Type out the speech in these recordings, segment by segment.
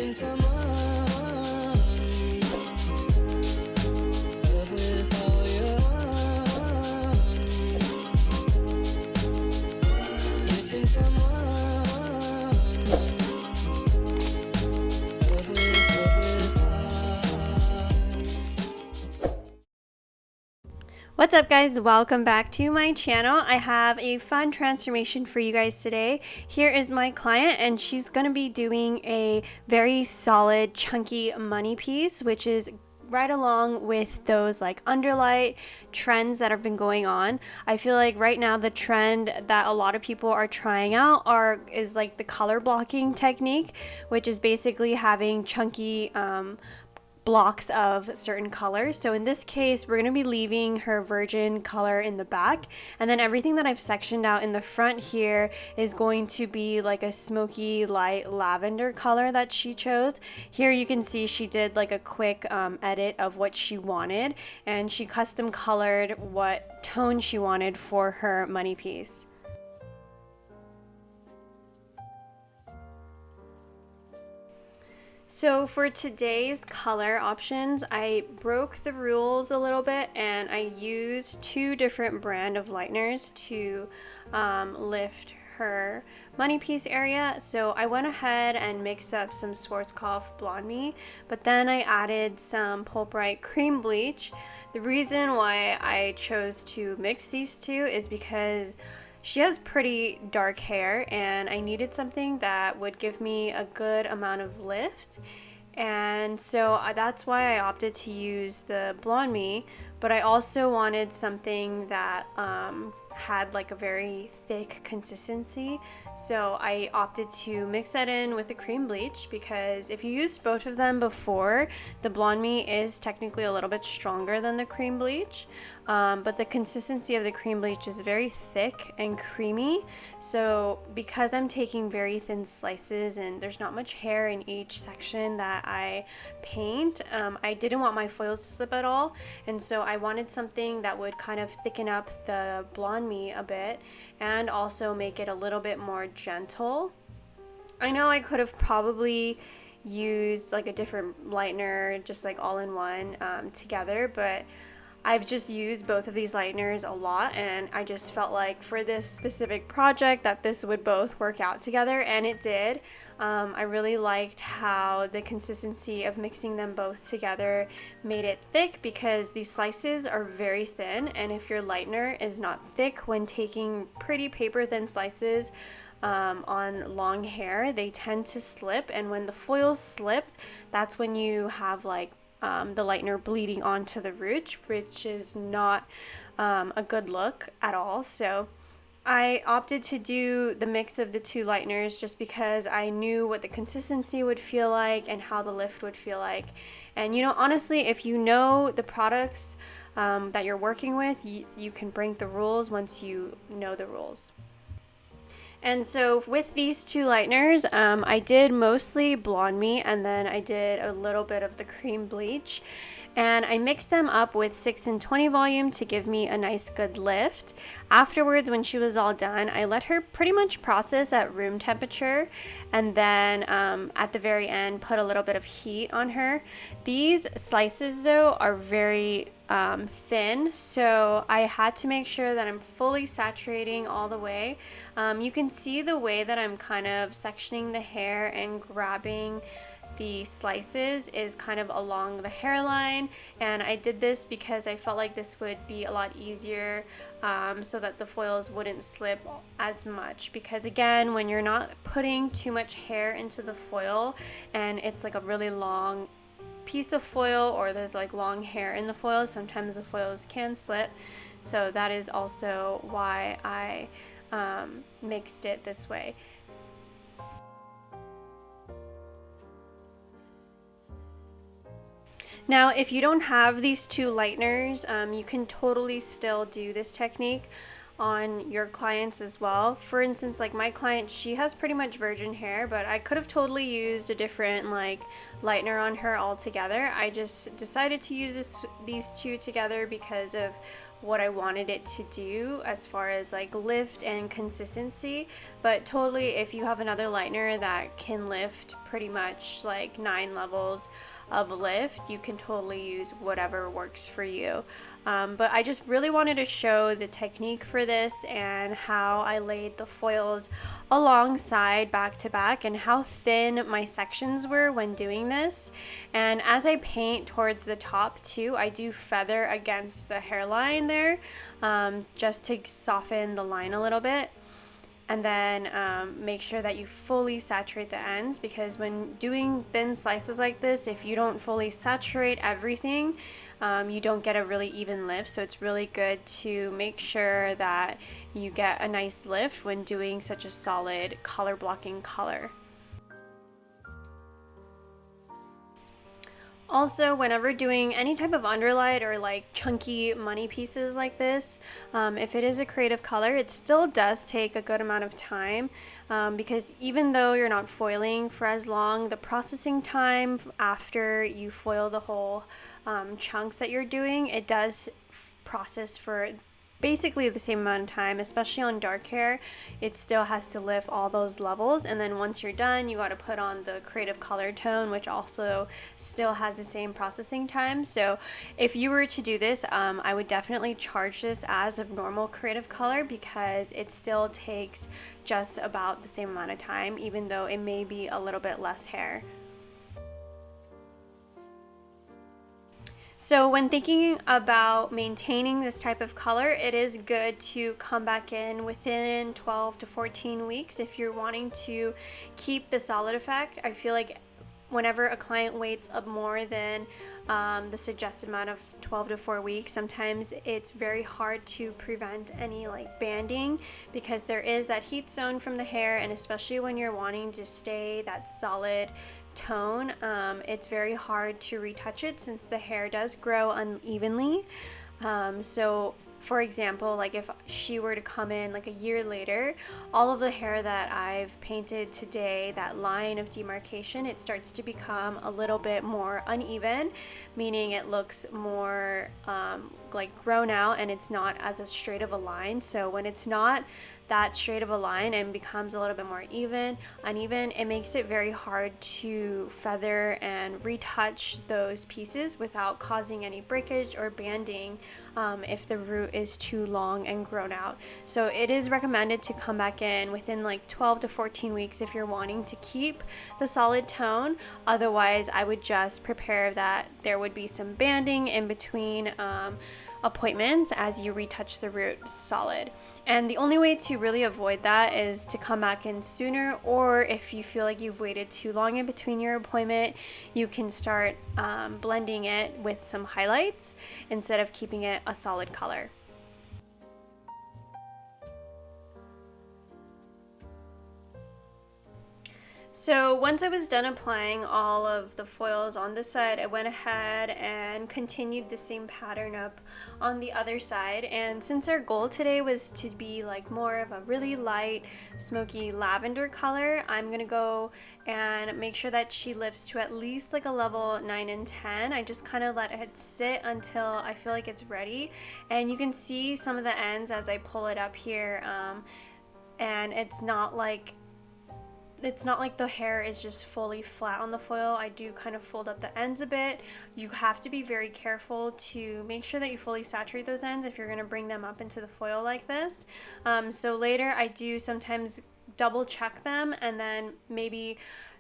Missing someone, love with all your heart. Missing someone, love with heart. What's up, guys? Welcome back to my channel. I have a fun transformation for you guys today. Here is my client, and she's going to be doing a very solid chunky money piece, which is right along with those like underlight trends that have been going on. I feel like right now the trend that a lot of people are trying out is like the color blocking technique, which is basically having chunky blocks of certain colors. So in this case, we're going to be leaving her virgin color in the back, and then everything that I've sectioned out in the front here is going to be like a smoky light lavender color that she chose. Here you can see she did like a quick edit of what she wanted, and she custom colored what tone she wanted for her money piece. So for today's color options, I broke the rules a little bit and I used two different brand of lighteners to lift her money piece area. So I went ahead and mixed up some Schwarzkopf Blonde Me, but then I added some Pulprite Cream Bleach. The reason why I chose to mix these two is because she has pretty dark hair and I needed something that would give me a good amount of lift, and so that's why I opted to use the Blonde Me, but I also wanted something that had like a very thick consistency, so I opted to mix that in with the cream bleach, because if you used both of them before, the Blonde Me is technically a little bit stronger than the cream bleach, but the consistency of the cream bleach is very thick and creamy. So because I'm taking very thin slices and there's not much hair in each section that I paint, I didn't want my foils to slip at all, and so I wanted something that would kind of thicken up the Blonde Me a bit and also make it a little bit more gentle. I know I could have probably used like a different lightener, just like all in one together, but I've just used both of these lighteners a lot, and I just felt like for this specific project that this would both work out together, and it did. I really liked how the consistency of mixing them both together made it thick, because these slices are very thin, and if your lightener is not thick when taking pretty paper thin slices on long hair, they tend to slip, and when the foils slip, that's when you have like the lightener bleeding onto the root, which is not a good look at all. So I opted to do the mix of the two lighteners just because I knew what the consistency would feel like and how the lift would feel like. And you know, honestly, if you know the products that you're working with, you can break the rules once you know the rules. And so with these two lighteners, I did mostly Blonde Me, and then I did a little bit of the cream bleach, and I mixed them up with 6 and 20 volume to give me a nice good lift. Afterwards, when she was all done, I let her pretty much process at room temperature, and then at the very end put a little bit of heat on her. These slices though are very thin, so I had to make sure that I'm fully saturating all the way. You can see the way that I'm kind of sectioning the hair and grabbing the slices is kind of along the hairline, and I did this because I felt like this would be a lot easier so that the foils wouldn't slip as much, because again, when you're not putting too much hair into the foil and it's like a really long piece of foil, or there's like long hair in the foil, sometimes the foils can slip. So that is also why I mixed it this way. Now, if you don't have these two lighteners, you can totally still do this technique on your clients as well. For instance, like my client, she has pretty much virgin hair, but I could have totally used a different like lightener on her altogether. I just decided to use these two together because of what I wanted it to do as far as like lift and consistency. But totally, if you have another lightener that can lift pretty much like 9 levels of lift, you can totally use whatever works for you. But I just really wanted to show the technique for this and how I laid the foils alongside back to back and how thin my sections were when doing this. And as I paint towards the top too, I do feather against the hairline there, just to soften the line a little bit. And then make sure that you fully saturate the ends, because when doing thin slices like this, if you don't fully saturate everything, you don't get a really even lift. So it's really good to make sure that you get a nice lift when doing such a solid color blocking color. Also, whenever doing any type of underlight or like chunky money pieces like this, if it is a creative color, it still does take a good amount of time, because even though you're not foiling for as long, the processing time after you foil the whole chunks that you're doing, it does process for basically the same amount of time, especially on dark hair. It still has to lift all those levels, and then once you're done, you got to put on the creative color tone, which also still has the same processing time. So if you were to do this, I would definitely charge this as a normal creative color, because it still takes just about the same amount of time, even though it may be a little bit less hair. So when thinking about maintaining this type of color, it is good to come back in within 12 to 14 weeks if you're wanting to keep the solid effect. I feel like whenever a client waits up more than the suggested amount of 12 to 4 weeks, sometimes it's very hard to prevent any like banding, because there is that heat zone from the hair, and especially when you're wanting to stay that solid tone, it's very hard to retouch it since the hair does grow unevenly. So for example, like if she were to come in like a year later, all of the hair that I've painted today, that line of demarcation, it starts to become a little bit more uneven, meaning it looks more like grown out, and it's not as a straight of a line. So when it's not that straight of a line and becomes a little bit more uneven, it makes it very hard to feather and retouch those pieces without causing any breakage or banding if the root is too long and grown out. So it is recommended to come back in within like 12 to 14 weeks if you're wanting to keep the solid tone. Otherwise, I would just prepare that there would be some banding in between appointments as you retouch the root solid. And the only way to really avoid that is to come back in sooner, or if you feel like you've waited too long in between your appointment, you can start blending it with some highlights instead of keeping it a solid color. So once I was done applying all of the foils on this side, I went ahead and continued the same pattern up on the other side. And since our goal today was to be like more of a really light smoky lavender color, I'm gonna go and make sure that she lifts to at least like a level 9 and 10. I just kind of let it sit until I feel like it's ready. And you can see some of the ends as I pull it up here, and it's not like the hair is just fully flat on the foil. I do kind of fold up the ends a bit. You have to be very careful to make sure that you fully saturate those ends if you're going to bring them up into the foil like this. So later I do sometimes double check them and then maybe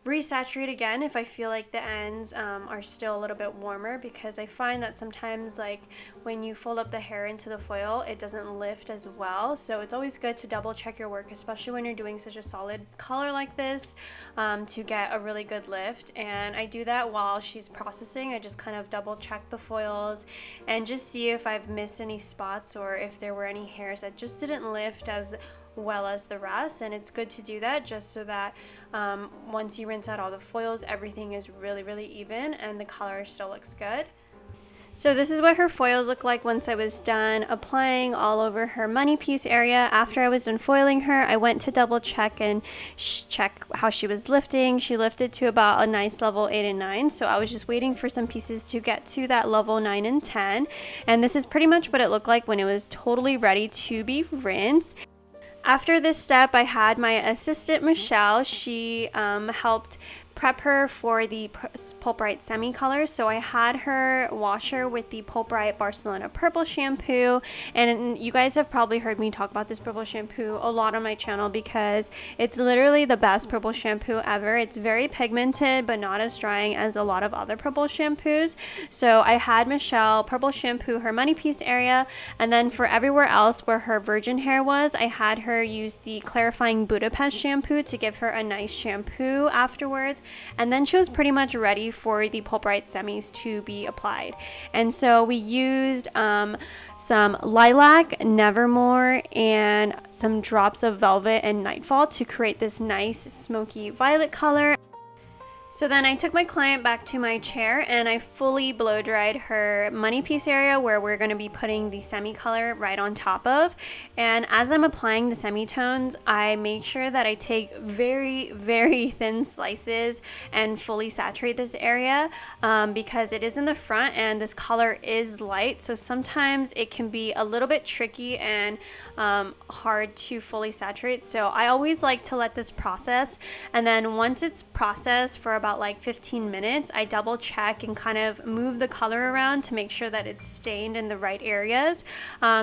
resaturate again if I feel like the ends are still a little bit warmer, because I find that sometimes like when you fold up the hair into the foil, it doesn't lift as well. So it's always good to double check your work, especially when you're doing such a solid color like this, to get a really good lift. And I do that while she's processing. I just kind of double check the foils and just see if I've missed any spots or if there were any hairs that just didn't lift as well as the rest. And it's good to do that just so that once you rinse out all the foils, everything is really even and the color still looks good. So this is what her foils look like once I was done applying all over her money piece area. After I was done foiling her, I went to double check and check how she was lifting. She lifted to about a nice level 8 and 9. So I was just waiting for some pieces to get to that level 9 and 10. And this is pretty much what it looked like when it was totally ready to be rinsed. After this step, I had my assistant Michelle. She helped prep her for the Pulp Bright Semi Color. So I had her wash her with the Pulp Bright Barcelona Purple shampoo, and you guys have probably heard me talk about this purple shampoo a lot on my channel because it's literally the best purple shampoo ever. It's very pigmented but not as drying as a lot of other purple shampoos. So I had Michelle purple shampoo her money piece area, and then for everywhere else where her virgin hair was, I had her use the clarifying Budapest shampoo to give her a nice shampoo afterwards. And then she was pretty much ready for the Pulp Bright Semis to be applied. And so we used some lilac, nevermore, and some drops of velvet and nightfall to create this nice smoky violet color. So then I took my client back to my chair and I fully blow dried her money piece area where we're going to be putting the semi color right on top of. And as I'm applying the semitones, I make sure that I take very, very thin slices and fully saturate this area because it is in the front and this color is light. So sometimes it can be a little bit tricky and hard to fully saturate. So I always like to let this process, and then once it's processed for about like 15 minutes, I double check and kind of move the color around to make sure that it's stained in the right areas.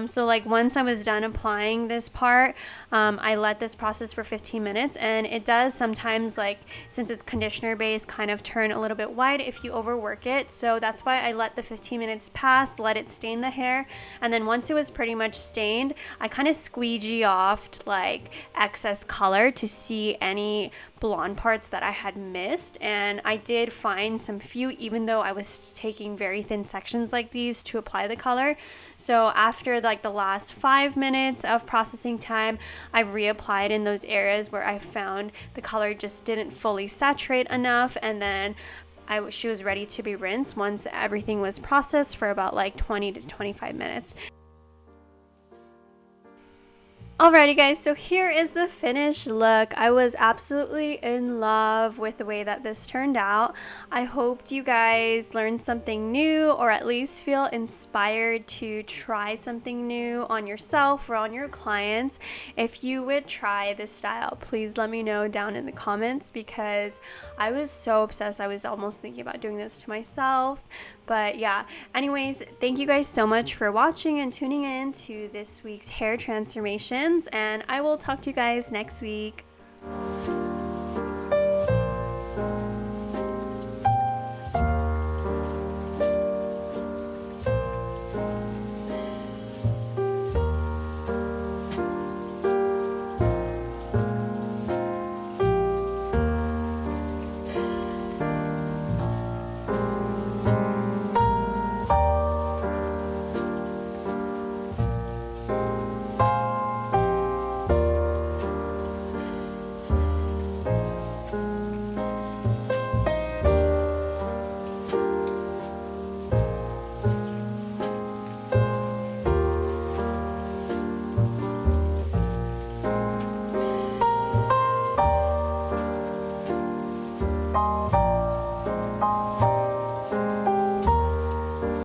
So like once I was done applying this part, I let this process for 15 minutes, and it does sometimes, like since it's conditioner based, kind of turn a little bit white if you overwork it. So that's why I let the 15 minutes pass, let it stain the hair, and then once it was pretty much stained, I kind of squeegee off like excess color to see any blonde parts that I had missed. And I did find some few, even though I was taking very thin sections like these to apply the color. So after like the last 5 minutes of processing time, I've reapplied in those areas where I found the color just didn't fully saturate enough, and then she was ready to be rinsed once everything was processed for about like 20 to 25 minutes. Alrighty guys, so here is the finished look. I was absolutely in love with the way that this turned out. I hoped you guys learned something new, or at least feel inspired to try something new on yourself or on your clients. If you would try this style, please let me know down in the comments because I was so obsessed. I was almost thinking about doing this to myself. But yeah, anyways, thank you guys so much for watching and tuning in to this week's hair transformations, and I will talk to you guys next week.